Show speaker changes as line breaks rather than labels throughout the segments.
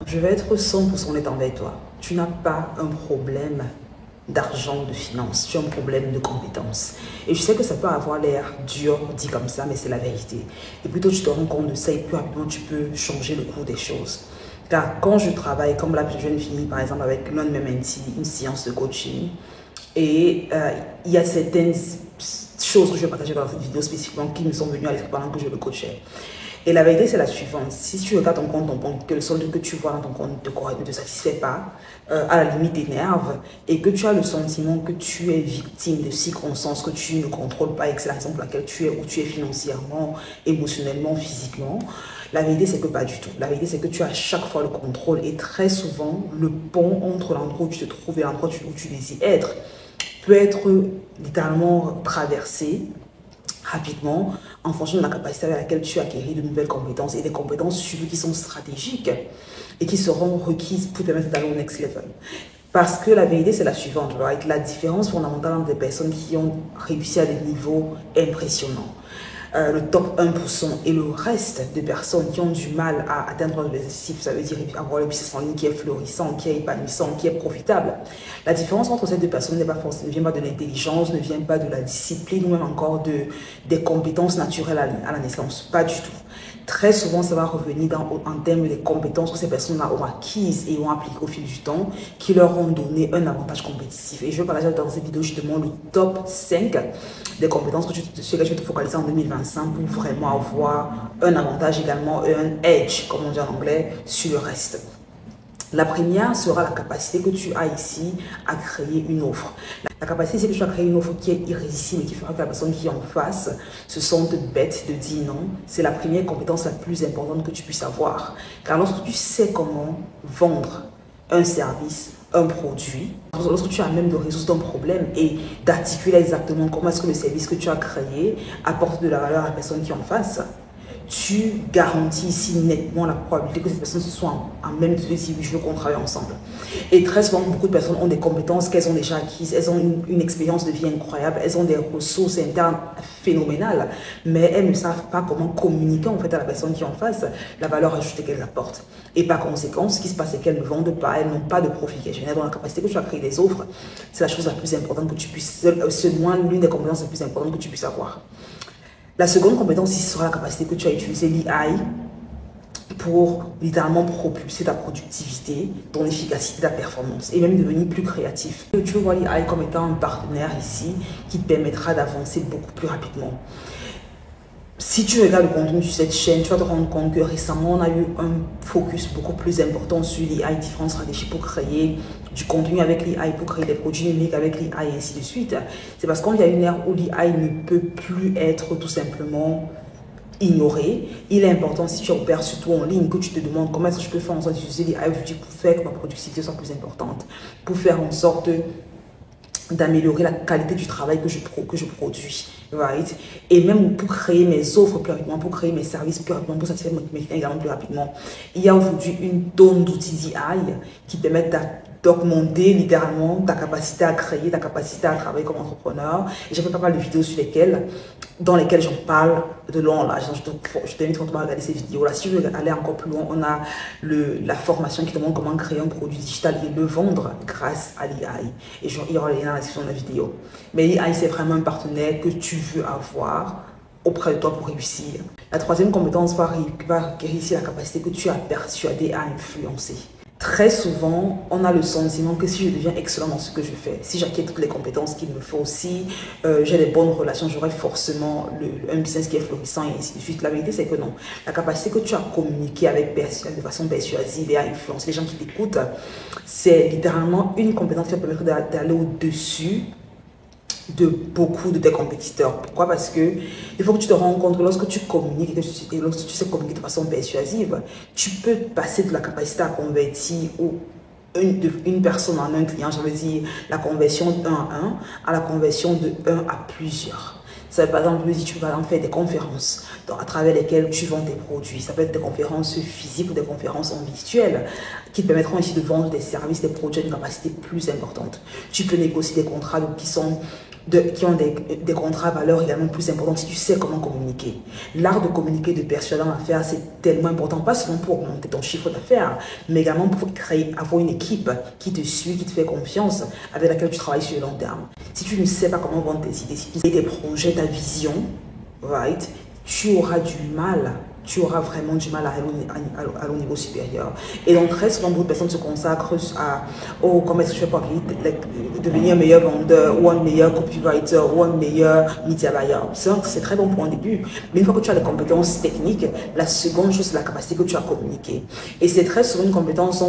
Je vais être 100% honnête envers toi. Tu n'as pas un problème d'argent, de finances. Tu as un problème de compétences. Et je sais que ça peut avoir l'air dur dit comme ça, mais c'est la vérité. Et plutôt tu te rends compte de ça et plus rapidement tu peux changer le cours des choses. Car quand je travaille, comme là je viens de finir par exemple avec l'un de mes mentees, une séance de coaching, et il y a certaines choses que je vais partager dans cette vidéo spécifiquement qui me sont venues à l'esprit pendant que je le coachais. Et la vérité, c'est la suivante. Si tu regardes ton compte, que le solde que tu vois dans ton compte ne te satisfait pas, à la limite t'énerve, et que tu as le sentiment que tu es victime de circonstances que tu ne contrôles pas et que c'est la raison pour laquelle tu es où tu es financièrement, émotionnellement, physiquement, la vérité, c'est que pas du tout. La vérité, c'est que tu as à chaque fois le contrôle et très souvent, le pont entre l'endroit où tu te trouves et l'endroit où tu désires être peut être littéralement traversé rapidement en fonction de la capacité avec laquelle tu acquéris de nouvelles compétences et des compétences surtout qui sont stratégiques et qui seront requises pour te permettre d'aller au next level. Parce que la vérité, c'est la suivante, right? La différence fondamentale entre des personnes qui ont réussi à des niveaux impressionnants, le top 1% et le reste des personnes qui ont du mal à atteindre les objectifs, ça veut dire avoir le business en ligne qui est florissant, qui est épanouissant, qui est profitable. La différence entre ces deux personnes ne vient pas de l'intelligence, ne vient pas de la discipline ou même encore des compétences naturelles à la naissance, pas du tout. Très souvent, ça va revenir en termes des compétences que ces personnes-là ont acquises et ont appliquées au fil du temps, qui leur ont donné un avantage compétitif. Et je vais partager dans cette vidéo justement le top 5 des compétences sur lesquelles je vais te focaliser en 2025 pour vraiment avoir un avantage également, un edge, comme on dit en anglais, sur le reste. La première sera la capacité que tu as ici à créer une offre. La capacité, c'est que tu as créé une offre qui est irrésistible et qui fera que la personne qui est en face se sente bête de dire non. C'est la première compétence la plus importante que tu puisses avoir. Car lorsque tu sais comment vendre un service, un produit, lorsque tu as même de résoudre un problème et d'articuler exactement comment est-ce que le service que tu as créé apporte de la valeur à la personne qui est en face, tu garantis ici nettement la probabilité que cette personne soit en même temps de dire oui, je veux qu'on travaille ensemble. Et très souvent, beaucoup de personnes ont des compétences qu'elles ont déjà acquises, elles ont une expérience de vie incroyable, elles ont des ressources internes phénoménales, mais elles ne savent pas comment communiquer en fait à la personne qui est en face la valeur ajoutée qu'elles apportent. Et par conséquent, ce qui se passe, c'est qu'elles ne vendent pas, elles n'ont pas de profit qui est généré. Donc la capacité que tu as créé des offres, c'est la chose la plus importante que tu puisses, seulement l'une des compétences les plus importantes que tu puisses avoir. La seconde compétence, ce sera la capacité que tu as utilisé l'IA pour littéralement propulser ta productivité, ton efficacité, ta performance et même devenir plus créatif. Tu vois l'IA comme étant un partenaire ici qui te permettra d'avancer beaucoup plus rapidement. Si tu regardes le contenu de cette chaîne, tu vas te rendre compte que récemment, on a eu un focus beaucoup plus important sur l'IA et différentes stratégies pour créer du contenu avec l'IA, pour créer des produits numériques avec l'IA et ainsi de suite. C'est parce qu'il y a une ère où l'IA ne peut plus être tout simplement ignoré. Il est important, si tu opères surtout en ligne, que tu te demandes comment est-ce que je peux faire en sorte d'utiliser l'IA aujourd'hui pour faire que ma productivité soit plus importante, pour faire en sorte d'améliorer la qualité du travail que je produis, right? Et même pour créer mes offres plus rapidement, pour créer mes services plus rapidement, pour satisfaire mes clients également plus rapidement. Il y a aujourd'hui une tonne d'outils d'IA qui permettent d'augmenter littéralement ta capacité à créer, ta capacité à travailler comme entrepreneur. Et j'ai fait pas mal de vidéos dans lesquelles j'en parle de long en large. Je t'invite fortement à regarder ces vidéos-là. Si tu veux aller encore plus loin, on a la formation qui te montre comment créer un produit digital et le vendre grâce à l'IA. Et il y aura les liens dans la description de la vidéo. Mais l'IA, c'est vraiment un partenaire que tu veux avoir auprès de toi pour réussir. La troisième compétence va requérir ici la capacité que tu as persuadé à influencer. Très souvent, on a le sentiment que si je deviens excellent dans ce que je fais, si j'acquiers toutes les compétences qu'il me faut, si j'ai des bonnes relations, j'aurai forcément un business qui est florissant et ainsi de suite. La vérité, c'est que non. La capacité que tu as communiqué de façon persuasive et à influencer les gens qui t'écoutent, c'est littéralement une compétence qui va permettre d'aller au-dessus de beaucoup de tes compétiteurs. Pourquoi? Parce que il faut que tu te rends compte que lorsque tu communiques et lorsque tu sais communiquer de façon persuasive, tu peux passer de la capacité à convertir une personne en un client, je veux dire la conversion de 1 à 1 à la conversion de 1 à plusieurs. Ça veut par exemple, tu peux par exemple faire des conférences à travers lesquelles tu vends tes produits. Ça peut être des conférences physiques ou des conférences en virtuel qui te permettront ici de vendre des services, des produits à une capacité plus importante. Tu peux négocier des contrats qui sont qui ont des contrats à valeur également plus importants si tu sais comment communiquer. L'art de communiquer, de persuader en affaires, c'est tellement important, pas seulement pour augmenter ton chiffre d'affaires, mais également pour avoir une équipe qui te suit, qui te fait confiance, avec laquelle tu travailles sur le long terme. Si tu ne sais pas comment vendre tes idées, si tu sais tes projets, ta vision, right, tu auras du mal. Tu auras vraiment du mal à aller au niveau supérieur. Et donc, très souvent, beaucoup de personnes se consacrent à oh, comment est-ce que je fais pour devenir un meilleur vendeur, ou un meilleur copywriter, ou un meilleur media buyer. C'est très bon pour un début. Mais une fois que tu as les compétences techniques, la seconde chose, c'est la capacité que tu as à communiquer. Et c'est très souvent une compétence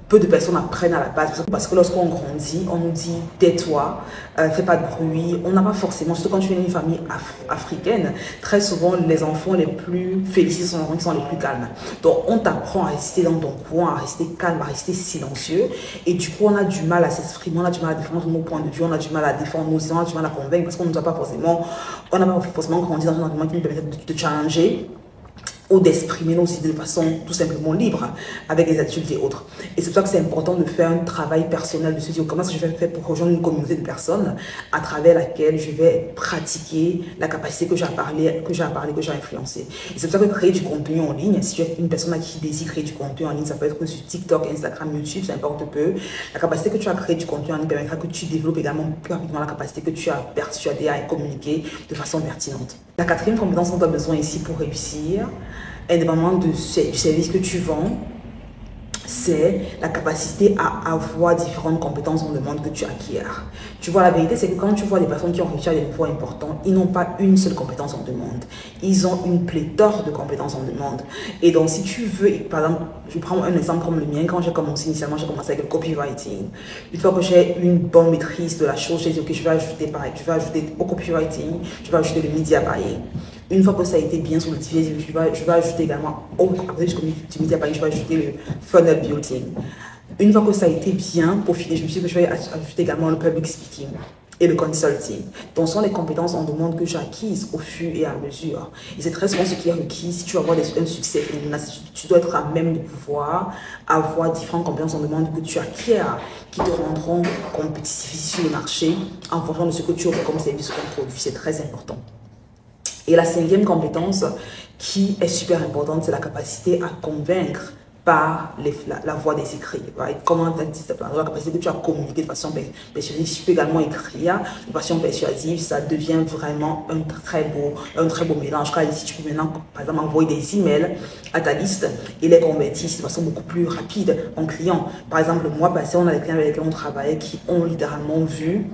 peu de personnes apprennent à la base. Parce que lorsqu'on grandit, on nous dit tais-toi, fais pas de bruit. On n'a pas forcément, surtout quand tu viens d'une famille africaine, très souvent, les enfants les plus féliciter son enfant qui sont les plus calmes. Donc, on t'apprend à rester dans ton coin, à rester calme, à rester silencieux. Et du coup, on a du mal à s'exprimer, on a du mal à défendre nos points de vue, on a du mal à défendre nos idées, on a du mal à convaincre parce qu'on n'a pas forcément grandi dans un environnement qui nous permet de challenger ou d'exprimer nos idées de façon tout simplement libre avec les adultes et autres. Et c'est pour ça que c'est important de faire un travail personnel, de se dire comment est-ce que je vais faire pour rejoindre une communauté de personnes à travers laquelle je vais pratiquer la capacité que j'ai à parler, que j'ai influencé. Et c'est pour ça que créer du contenu en ligne, si tu es une personne qui désire créer du contenu en ligne, ça peut être sur TikTok, Instagram, YouTube, ça importe peu. La capacité que tu as à créer du contenu en ligne permettra que tu développes également plus rapidement la capacité que tu as persuadé à communiquer de façon pertinente. La quatrième compétence dont tu as besoin ici pour réussir, indépendamment du service que tu vends, c'est la capacité à avoir différentes compétences dans le monde que tu acquiers. Tu vois, la vérité, c'est que quand tu vois des personnes qui ont réussi à des niveaux importants, ils n'ont pas une seule compétence en demande. Ils ont une pléthore de compétences en demande. Et donc, si tu veux, par exemple, je prends un exemple comme le mien. Quand j'ai commencé initialement, j'ai commencé avec le copywriting. Une fois que j'ai une bonne maîtrise de la chose, j'ai dit, ok, je vais ajouter pareil, je vais ajouter au copywriting, je vais ajouter le media buying. Une fois que ça a été bien solidifié, je vais ajouter également, après du media buying, je vais ajouter le funnel building. Une fois que ça a été bien peaufiné, je me suis dit que je vais ajouter également le public speaking et le consulting. Donc, ce sont les compétences en demande que j'ai acquises au fur et à mesure. Et c'est très souvent ce qui est requis. Si tu veux avoir un succès, tu dois être à même de pouvoir avoir différentes compétences en demande que tu acquiers, qui te rendront compétitif sur le marché en fonction de ce que tu offres comme service ou comme produit. C'est très important. Et la cinquième compétence qui est super importante, c'est la capacité à convaincre par la voie des écrits. Right? Comment la capacité que tu as communiqué de façon persuasive, tu peux également écrire de façon persuasive, ça devient vraiment un très beau mélange. Car ici, tu peux maintenant, par exemple, envoyer des emails à ta liste et les convertir de façon beaucoup plus rapide en client. Par exemple, le mois passé, on a des clients avec lesquels on travaillait qui ont littéralement vu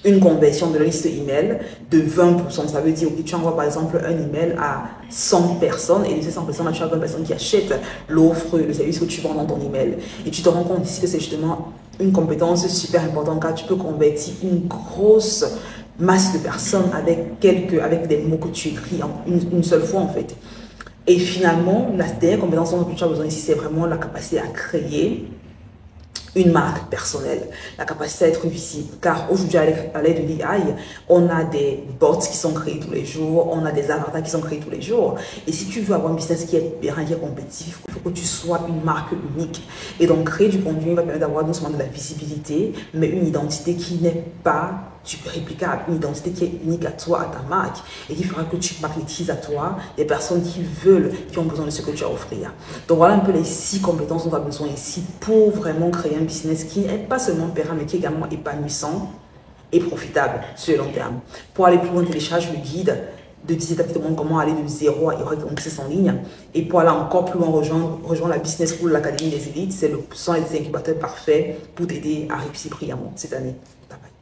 une conversion de la liste email de 20%. Ça veut dire que tu envoies par exemple un email à 100 personnes et de ces 100 personnes, tu as 20 personnes qui achètent l'offre, le service que tu vends dans ton email. Et tu te rends compte ici que c'est justement une compétence super importante car tu peux convertir une grosse masse de personnes avec des mots que tu écris une seule fois en fait. Et finalement, la dernière compétence dont tu as besoin ici, c'est vraiment la capacité à créer une marque personnelle, la capacité à être visible. Car aujourd'hui, à l'aide de l'AI, on a des bots qui sont créés tous les jours, on a des avatars qui sont créés tous les jours. Et si tu veux avoir un business qui est pérenne, qui est compétitif, il faut que tu sois une marque unique. Et donc, créer du contenu va permettre d'avoir non seulement de la visibilité, mais une identité qui n'est pas réplicable, une identité qui est unique à toi, à ta marque, et qui fera que tu magnétises à toi des personnes qui ont besoin de ce que tu as à offrir. Donc voilà un peu les 6 compétences dont on a besoin ici pour vraiment créer un business qui n'est pas seulement pérenne, mais qui est également épanouissant et profitable sur le long terme. Pour aller plus loin, télécharge le guide de 10 étapes qui te montrent comment aller de 0 à héroïque en business en ligne. Et pour aller encore plus loin, rejoindre la Business School, l'Académie des élites, ce sont les incubateurs parfaits pour t'aider à réussir brillamment cette année. Bye bye.